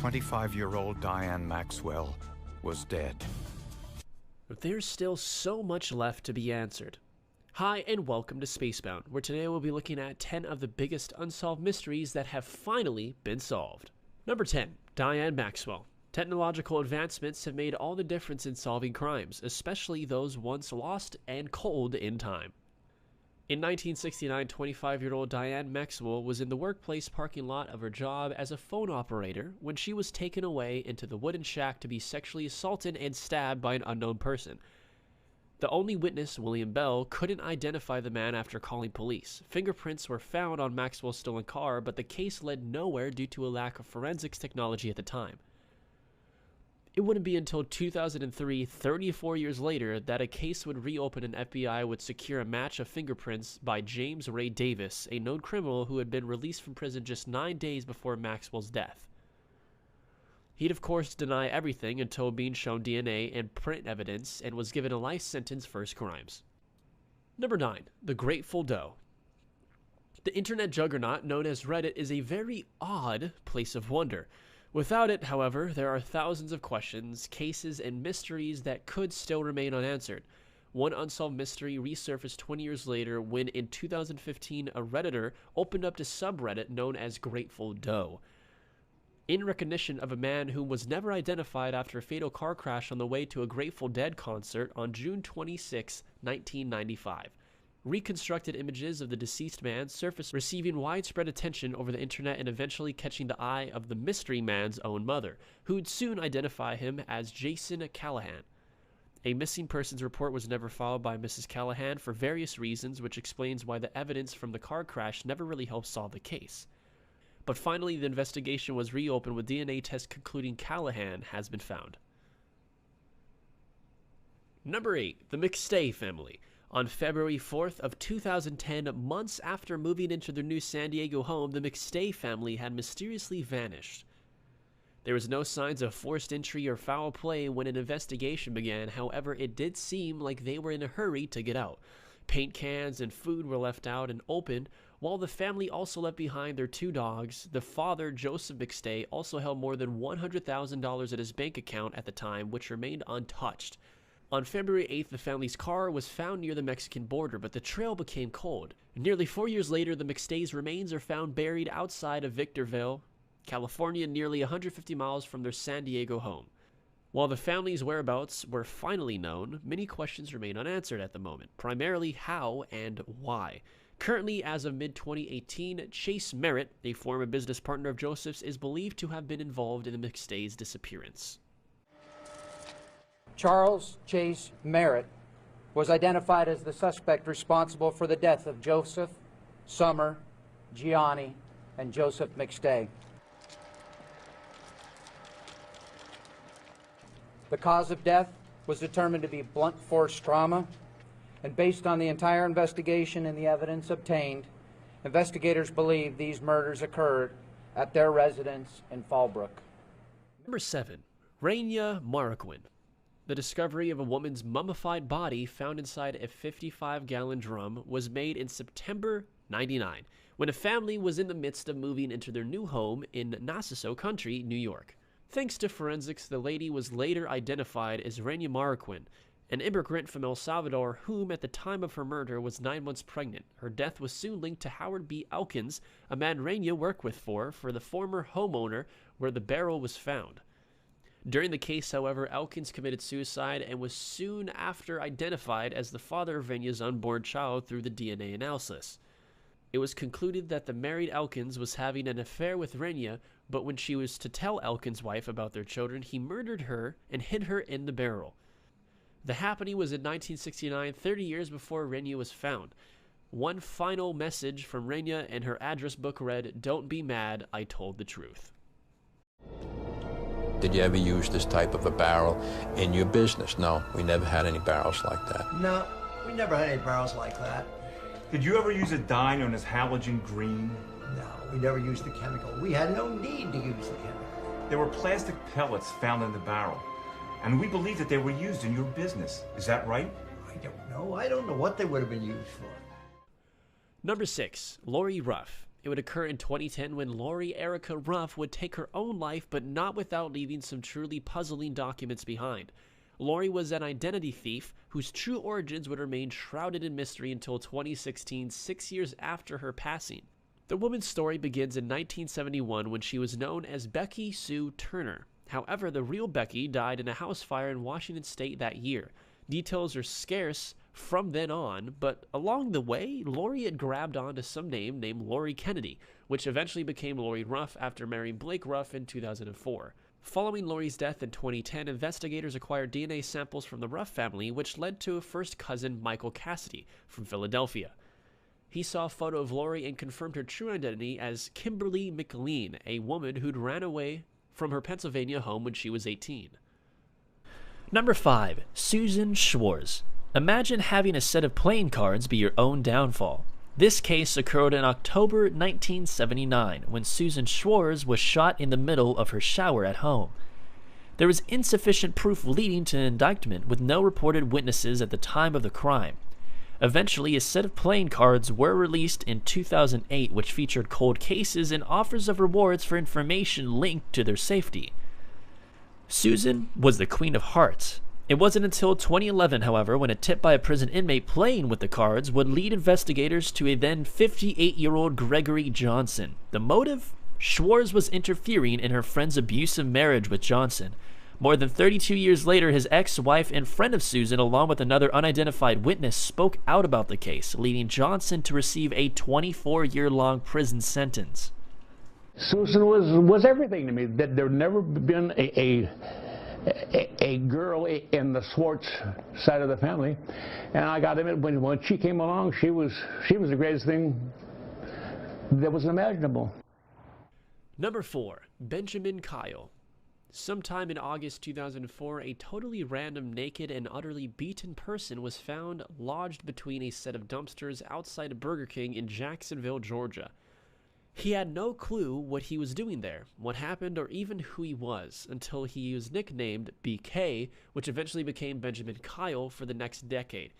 25-year-old Diane Maxwell was dead. There's still so much left to be answered. Hi, and welcome to Spacebound, where today we'll be looking at 10 of the biggest unsolved mysteries that have finally been solved. Number 10. Diane Maxwell. Technological advancements have made all the difference in solving crimes, especially those once lost and cold in time. In 1969, 25-year-old Diane Maxwell was in the workplace parking lot of her job as a phone operator when she was taken away into the wooden shack to be sexually assaulted and stabbed by an unknown person. The only witness, William Bell, couldn't identify the man after calling police. Fingerprints were found on Maxwell's stolen car, but the case led nowhere due to a lack of forensics technology at the time. It wouldn't be until 2003, 34 years later, that a case would reopen and FBI would secure a match of fingerprints by James Ray Davis, a known criminal who had been released from prison just 9 days before Maxwell's death. He'd of course deny everything until being shown DNA and print evidence and was given a life sentence for his crimes. Number 9. The Grateful Doe. The internet juggernaut known as Reddit is a very odd place of wonder. Without it, however, there are thousands of questions, cases, and mysteries that could still remain unanswered. One unsolved mystery resurfaced 20 years later when, in 2015, a Redditor opened up to subreddit known as Grateful Doe, in recognition of a man who was never identified after a fatal car crash on the way to a Grateful Dead concert on June 26, 1995. Reconstructed images of the deceased man surfaced, receiving widespread attention over the internet and eventually catching the eye of the mystery man's own mother, who would soon identify him as Jason Callahan. A missing persons report was never filed by Mrs. Callahan for various reasons, which explains why the evidence from the car crash never really helped solve the case. But finally, the investigation was reopened with DNA tests concluding Callahan has been found. Number 8. The McStay family. On February 4th of 2010, months after moving into their new San Diego home, the McStay family had mysteriously vanished. There was no signs of forced entry or foul play when an investigation began. However, it did seem like they were in a hurry to get out. Paint cans and food were left out and open, while the family also left behind their 2 dogs. The father, Joseph McStay, also held more than $100,000 at his bank account at the time, which remained untouched. On February 8th, the family's car was found near the Mexican border, but the trail became cold. Nearly 4 years later, the McStays' remains are found buried outside of Victorville, California, nearly 150 miles from their San Diego home. While the family's whereabouts were finally known, many questions remain unanswered at the moment, primarily how and why. Currently, as of mid-2018, Chase Merritt, a former business partner of Joseph's, is believed to have been involved in the McStays' disappearance. Charles Chase Merritt was identified as the suspect responsible for the death of Joseph, Summer, Gianni, and Joseph McStay. The cause of death was determined to be blunt force trauma, and based on the entire investigation and the evidence obtained, investigators believe these murders occurred at their residence in Fallbrook. Number 7. Raina Marroquin. The discovery of a woman's mummified body found inside a 55-gallon drum was made in September '99, when a family was in the midst of moving into their new home in Nassau County, New York. Thanks to forensics, the lady was later identified as Raina Marroquin, an immigrant from El Salvador whom, at the time of her murder, was 9 months pregnant. Her death was soon linked to Howard B. Elkins, a man Raina worked with for the former homeowner where the barrel was found. During the case, however, Elkins committed suicide and was soon after identified as the father of Raina's unborn child through the DNA analysis. It was concluded that the married Elkins was having an affair with Raina, but when she was to tell Elkins' wife about their children, he murdered her and hid her in the barrel. The happening was in 1969, 30 years before Raina was found. One final message from Raina and her address book read, "Don't be mad, I told the truth." Did you ever use this type of a barrel in your business? No, we never had any barrels like that. No, we never had any barrels like that. Did you ever use a dye known as halogen green? No, we never used the chemical. We had no need to use the chemical. There were plastic pellets found in the barrel, and we believe that they were used in your business. Is that right? I don't know. I don't know what they would have been used for. Number 6. Lori Ruff. It would occur in 2010 when Lori Erica Ruff would take her own life, but not without leaving some truly puzzling documents behind. Lori was an identity thief whose true origins would remain shrouded in mystery until 2016, 6 years after her passing. The woman's story begins in 1971 when she was known as Becky Sue Turner. However, the real Becky died in a house fire in Washington state that year. Details are scarce from then on, but along the way, Lori had grabbed onto some name named Lori Kennedy, which eventually became Lori Ruff after marrying Blake Ruff in 2004. Following Lori's death in 2010, investigators acquired DNA samples from the Ruff family, which led to a first cousin, Michael Cassidy, from Philadelphia. He saw a photo of Lori and confirmed her true identity as Kimberly McLean, a woman who'd ran away from her Pennsylvania home when she was 18. Number 5. Susan Schwarz. Imagine having a set of playing cards be your own downfall. This case occurred in October 1979 when Susan Schwarz was shot in the middle of her shower at home. There was insufficient proof leading to an indictment with no reported witnesses at the time of the crime. Eventually, a set of playing cards were released in 2008 which featured cold cases and offers of rewards for information linked to their safety. Susan was the Queen of Hearts. It wasn't until 2011, however, when a tip by a prison inmate playing with the cards would lead investigators to a then 58-year-old Gregory Johnson. The motive? Schwarz was interfering in her friend's abusive marriage with Johnson. More than 32 years later, his ex-wife and friend of Susan, along with another unidentified witness, spoke out about the case, leading Johnson to receive a 24-year-long prison sentence. Susan was everything to me. That there'd never been a girl in the Schwartz side of the family, and I got him when she came along. She was the greatest thing that was imaginable. Number 4. Benjamin Kyle. Sometime in August 2004, a totally random, naked, and utterly beaten person was found lodged between a set of dumpsters outside a Burger King in Jacksonville, Georgia. He had no clue what he was doing there, what happened, or even who he was, until he was nicknamed BK, which eventually became Benjamin Kyle for the next decade.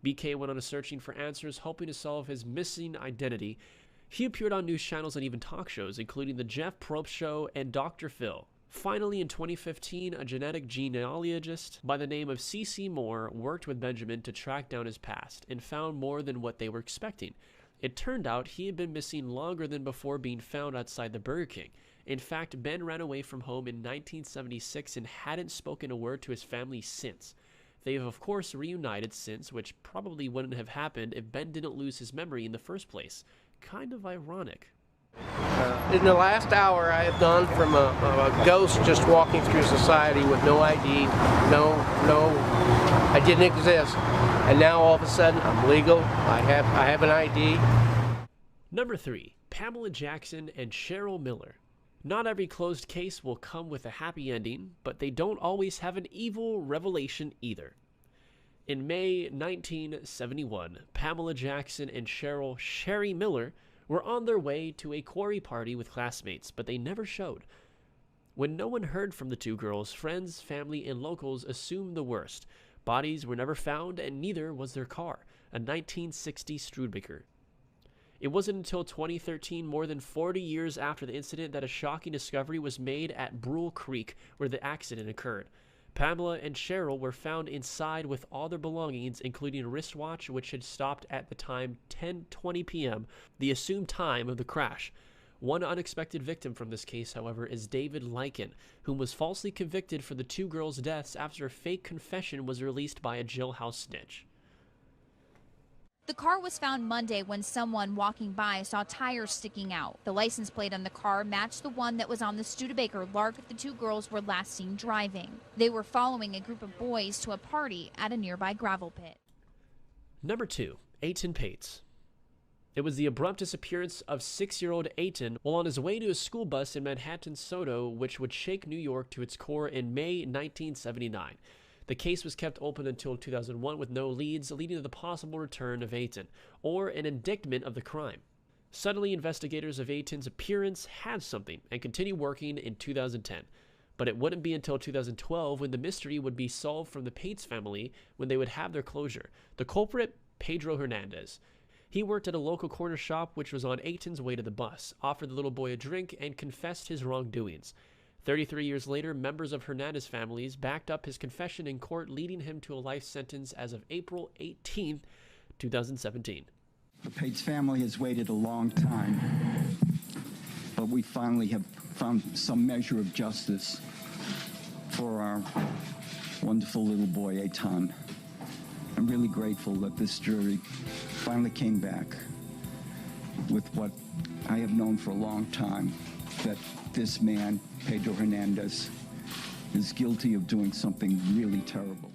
BK went on a searching for answers, hoping to solve his missing identity. He appeared on news channels and even talk shows, including The Jeff Probst Show and Dr. Phil. Finally, in 2015, a genetic genealogist by the name of C.C. Moore worked with Benjamin to track down his past and found more than what they were expecting. It turned out he had been missing longer than before being found outside the Burger King. In fact, Ben ran away from home in 1976 and hadn't spoken a word to his family since. They have, of course, reunited since, which probably wouldn't have happened if Ben didn't lose his memory in the first place. Kind of ironic. In the last hour, I have gone from a ghost just walking through society with no ID, I didn't exist, and now all of a sudden I'm legal. I have an ID. Number 3. Pamela Jackson and Cheryl Miller. Not every closed case will come with a happy ending, but they don't always have an evil revelation either. In May 1971, Pamela Jackson and Cheryl "Sherry" Miller were on their way to a quarry party with classmates, but they never showed. When no one heard from the two girls, friends, family, and locals assumed the worst. Bodies were never found, and neither was their car, a 1960 Studebaker. It wasn't until 2013, more than 40 years after the incident, that a shocking discovery was made at Brule Creek, where the accident occurred. Pamela and Cheryl were found inside with all their belongings, including a wristwatch which had stopped at the time 10:20 p.m., the assumed time of the crash. One unexpected victim from this case, however, is David Lycan, whom was falsely convicted for the two girls' deaths after a fake confession was released by a jailhouse snitch. The car was found Monday when someone walking by saw tires sticking out. The license plate on the car matched the one that was on the Studebaker Lark the two girls were last seen driving. They were following a group of boys to a party at a nearby gravel pit. Number 2. Eitan Pates. It was the abrupt disappearance of 6-year-old Eitan while on his way to a school bus in Manhattan, Soto, which would shake New York to its core in May 1979. The case was kept open until 2001 with no leads, leading to the possible return of Eitan, or an indictment of the crime. Suddenly, investigators of Eitan's appearance had something and continued working in 2010. But it wouldn't be until 2012 when the mystery would be solved from the Pates family, when they would have their closure. The culprit, Pedro Hernandez. He worked at a local corner shop which was on Ayton's way to the bus, offered the little boy a drink, and confessed his wrongdoings. 33 years later, members of Hernandez families backed up his confession in court, leading him to a life sentence as of April 18, 2017. The Pates family has waited a long time, but we finally have found some measure of justice for our wonderful little boy, Ayton. I'm really grateful that this jury finally came back with what I have known for a long time, that this man, Pedro Hernandez, is guilty of doing something really terrible.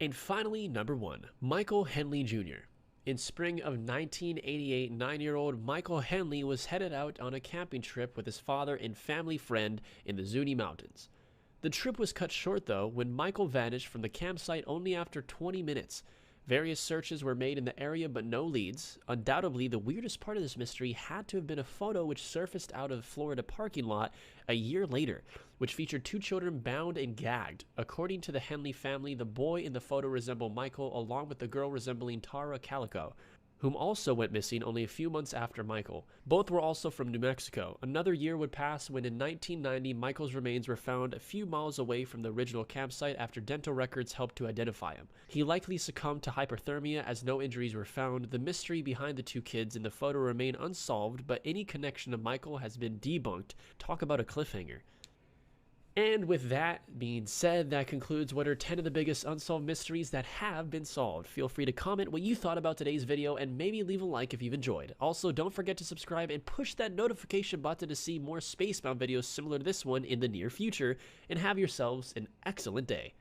And finally, number 1, Michael Henley Jr. In spring of 1988, 9-year-old Michael Henley was headed out on a camping trip with his father and family friend in the Zuni Mountains. The trip was cut short, though, when Michael vanished from the campsite only after 20 minutes. Various searches were made in the area, but no leads. Undoubtedly, the weirdest part of this mystery had to have been a photo which surfaced out of the Florida parking lot a year later, which featured 2 children bound and gagged. According to the Henley family, the boy in the photo resembled Michael, along with the girl resembling Tara Calico, whom also went missing only a few months after Michael. Both were also from New Mexico. Another year would pass when in 1990, Michael's remains were found a few miles away from the original campsite after dental records helped to identify him. He likely succumbed to hypothermia as no injuries were found. The mystery behind the 2 kids in the photo remain unsolved, but any connection to Michael has been debunked. Talk about a cliffhanger. And with that being said, that concludes what are 10 of the biggest unsolved mysteries that have been solved. Feel free to comment what you thought about today's video and maybe leave a like if you've enjoyed. Also, don't forget to subscribe and push that notification button to see more Spacebound videos similar to this one in the near future, and have yourselves an excellent day.